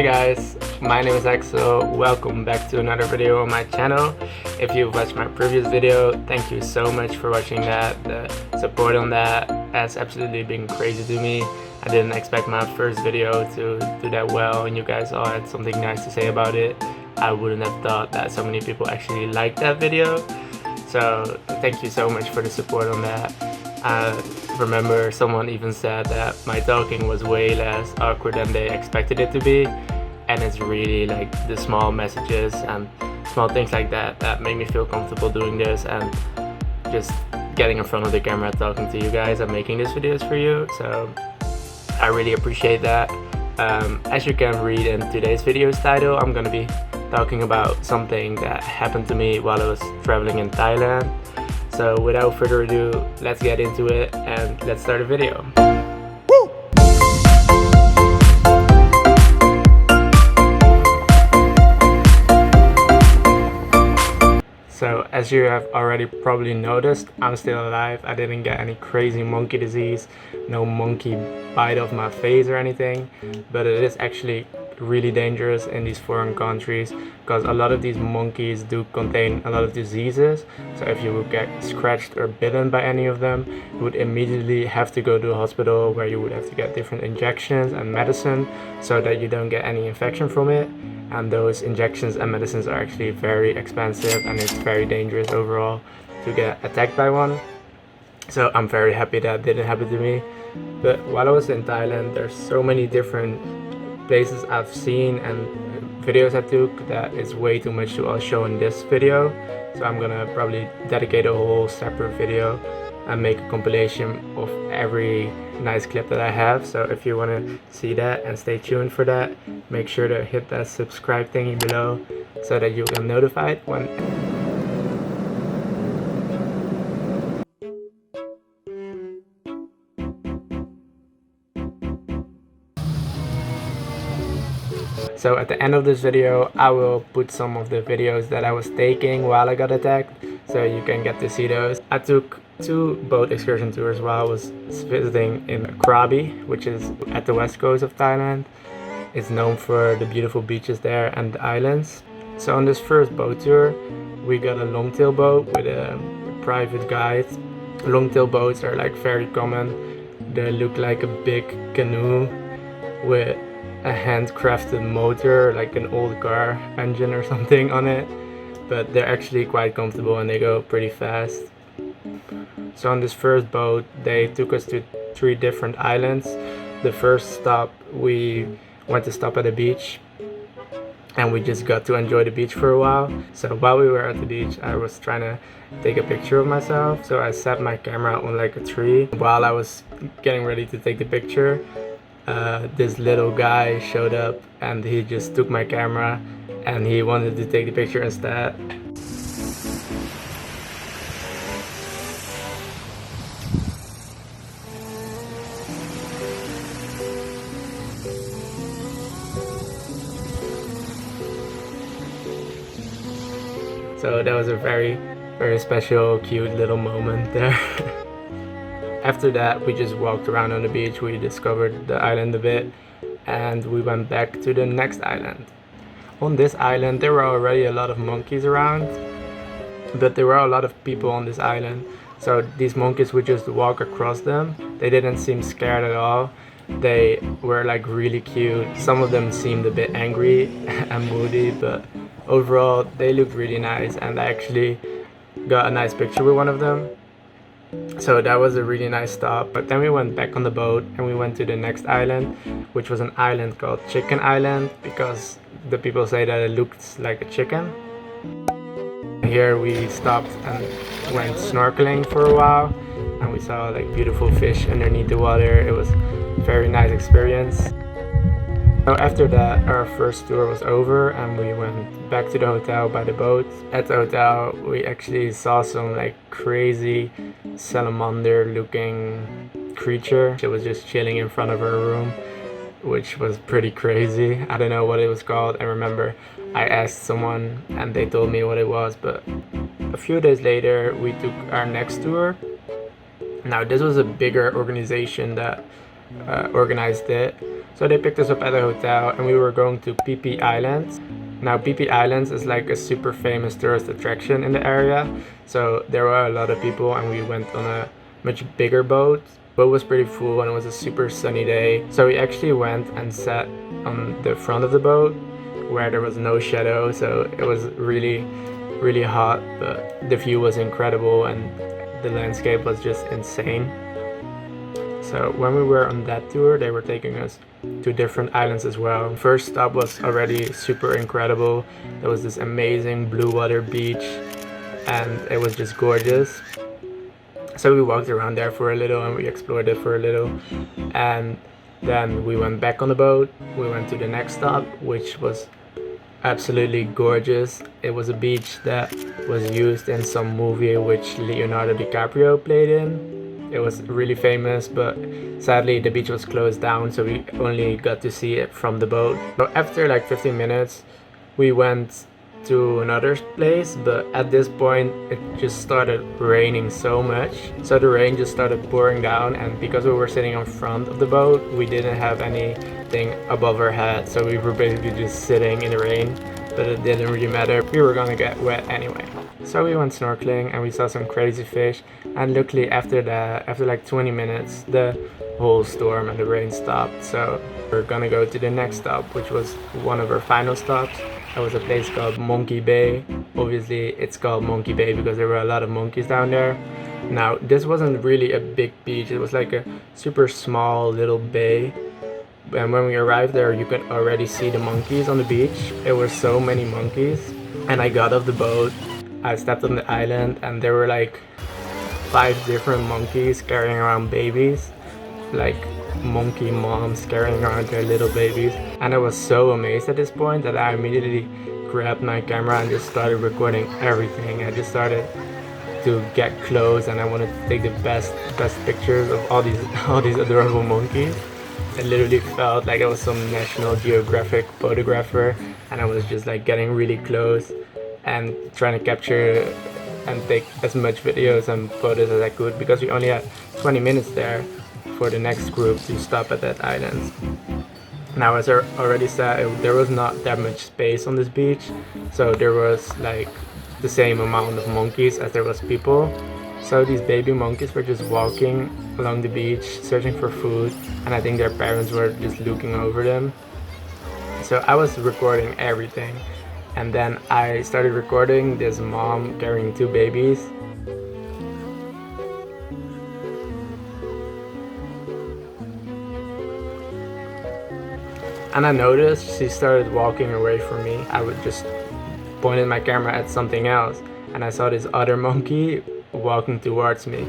guys, my name is Axel. Welcome back to another video on my channel. If you've watched my previous video, thank you so much for watching that. The support on that has absolutely been crazy to me. I didn't expect my first video to do that well, and you guys all had something nice to say about it. I wouldn't have thought that so many people actually liked that video. So thank you so much for the support on that. I remember someone even said that my talking was way less awkward than they expected it to be, and it's really like the small messages and small things like that that make me feel comfortable doing this and just getting in front of the camera talking to you guys and making these videos for you. So I really appreciate that. As you can read in today's video's title, I'm gonna be talking about something that happened to me while I was traveling in Thailand. So without further ado, let's get into it and let's start the video. Woo! So as you have already probably noticed, I'm still alive. I didn't get any crazy monkey disease, no monkey bite off my face or anything, but it is actually really dangerous in these foreign countries because a lot of these monkeys do contain a lot of diseases. So if you would get scratched or bitten by any of them, you would immediately have to go to a hospital where you would have to get different injections and medicine so that you don't get any infection from it. And those injections and medicines are actually very expensive, and it's very dangerous overall to get attacked by one. So I'm very happy that didn't happen to me. But while I was in Thailand, there's so many different places I've seen and videos I took that is way too much to all show in this video. So I'm gonna probably dedicate a whole separate video and make a compilation of every nice clip that I have. So if you want to see that and stay tuned for that, make sure to hit that subscribe thingy below so that you get notified when So at the end of this video, I will put some of the videos that I was taking while I got attacked, so you can get to see those. I took 2 boat excursion tours while I was visiting in Krabi, which is at the west coast of Thailand. It's known for the beautiful beaches there and the islands. So on this first boat tour, we got a longtail boat with a private guide. Longtail boats are like very common. They look like a big canoe with a handcrafted motor, like an old car engine or something on it, but they're actually quite comfortable and they go pretty fast. So on this first boat, they took us to 3 different islands. The first stop, we went to stop at a beach and we just got to enjoy the beach for a while. So while we were at the beach, I was trying to take a picture of myself, so I set my camera on like a tree. While I was getting ready to take the picture, this little guy showed up and he just took my camera and he wanted to take the picture instead. So that was a very special, cute little moment there. After that, we just walked around on the beach, we discovered the island a bit, and we went back to the next island. On this island, there were already a lot of monkeys around, but there were a lot of people on this island. So these monkeys would just walk across them. They didn't seem scared at all. They were like really cute. Some of them seemed a bit angry and moody, but overall, they looked really nice, and I actually got a nice picture with one of them. So that was a really nice stop. But then we went back on the boat and we went to the next island, which was an island called Chicken Island, because the people say that it looks like a chicken. Here we stopped and went snorkeling for a while, and we saw like beautiful fish underneath the water. It was a very nice experience. So after that, our first tour was over and we went back to the hotel by the boat. At the hotel, we actually saw some like crazy salamander looking creature. It was just chilling in front of our room, which was pretty crazy. I don't know what it was called. I remember I asked someone and they told me what it was, but a few days later we took our next tour. Now this was a bigger organization that organized it. So they picked us up at the hotel and we were going to PP Islands. Now PP Islands is like a super famous tourist attraction in the area. So there were a lot of people and we went on a much bigger boat. Boat was pretty full and it was a super sunny day. So we actually went and sat on the front of the boat where there was no shadow. So it was really hot, but the view was incredible and the landscape was just insane. So when we were on that tour, they were taking us to different islands as well. First stop was already super incredible. There was this amazing blue water beach and it was just gorgeous. So we walked around there for a little and we explored it for a little, and then we went back on the boat. We went to the next stop, which was absolutely gorgeous. It was a beach that was used in some movie which Leonardo DiCaprio played in. It was really famous, but sadly the beach was closed down, so we only got to see it from the boat. So after like 15 minutes we went to another place, but at this point it just started raining so much, so the rain just started pouring down, and because we were sitting in front of the boat we didn't have anything above our head, so we were basically just sitting in the rain, but it didn't really matter, we were gonna get wet anyway. So we went snorkeling and we saw some crazy fish, and luckily after like 20 minutes the whole storm and the rain stopped, so we're gonna go to the next stop, which was one of our final stops. That was a place called Monkey Bay. Obviously it's called Monkey Bay because there were a lot of monkeys down there. Now this wasn't really a big beach, it was like a super small little bay, and when we arrived there you could already see the monkeys on the beach. There were so many monkeys, and I got off the boat, I stepped on the island, and there were like 5 different monkeys carrying around babies, like monkey moms carrying around their little babies, and I was so amazed at this point that I immediately grabbed my camera and just started recording everything. I just started to get close and I wanted to take the best pictures of all these adorable monkeys. It literally felt like I was some National Geographic photographer, and I was just like getting really close and trying to capture and take as much videos and photos as I could, because we only had 20 minutes there for the next group to stop at that island. Now, as I already said, there was not that much space on this beach, so there was like the same amount of monkeys as there was people. So these baby monkeys were just walking along the beach searching for food, and I think their parents were just looking over them. So I was recording everything, and then I started recording this mom carrying 2 babies. And I noticed she started walking away from me. I would just pointed my camera at something else, and I saw this other monkey walking towards me.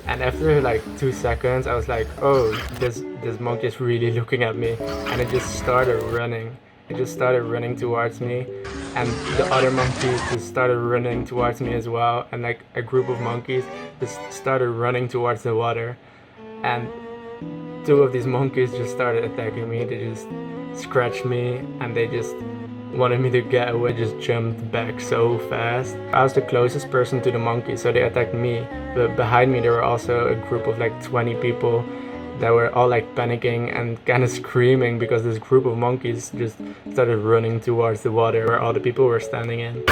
And after like 2 seconds, I was like, oh, this monkey is really looking at me, and it just started running. It just started running towards me, and the other monkeys just started running towards me as well, and like a group of monkeys just started running towards the water, and 2 of these monkeys just started attacking me. They just scratched me and they just wanted me to get away, just jumped back so fast. I was the closest person to the monkeys, so they attacked me, but behind me there were also a group of like 20 people that were all like panicking and kind of screaming because this group of monkeys just started running towards the water where all the people were standing in.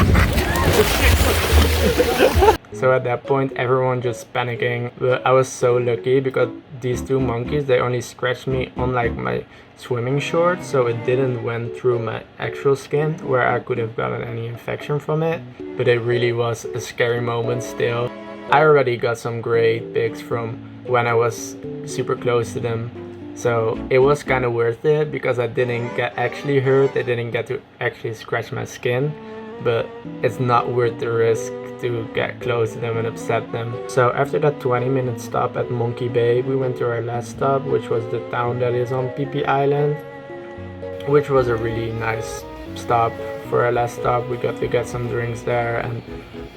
So at that point everyone just panicking, but I was so lucky because these 2 monkeys, they only scratched me on like my swimming shorts, so it didn't went through my actual skin where I could have gotten any infection from it, but it really was a scary moment still. I already got some great pics from when I was super close to them, so it was kind of worth it because I didn't get actually hurt, I didn't get to actually scratch my skin, but it's not worth the risk to get close to them and upset them. So after that 20-minute stop at Monkey Bay, we went to our last stop, which was the town that is on PP Island, which was a really nice stop. For our last stop we got to get some drinks there, and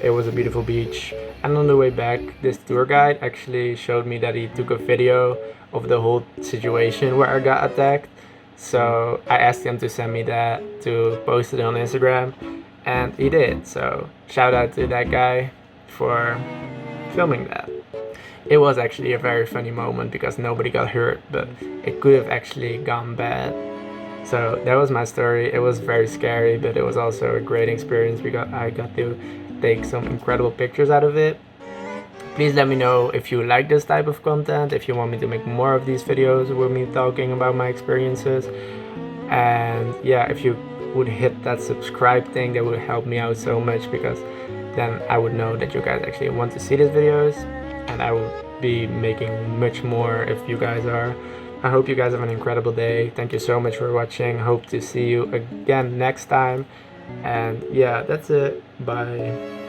it was a beautiful beach. And on the way back, this tour guide actually showed me that he took a video of the whole situation where I got attacked. So I asked him to send me that to post it on Instagram, and he did. So shout out to that guy for filming that. It was actually a very funny moment because nobody got hurt, but it could have actually gone bad. So that was my story. It was very scary, but it was also a great experience because I got to take some incredible pictures out of it. Please let me know if you like this type of content, if you want me to make more of these videos with me talking about my experiences. And yeah, if you would hit that subscribe thing, that would help me out so much, because then I would know that you guys actually want to see these videos, and I will be making much more if you guys are. I hope you guys have an incredible day. Thank you so much for watching. Hope to see you again next time. And yeah, that's it. Bye.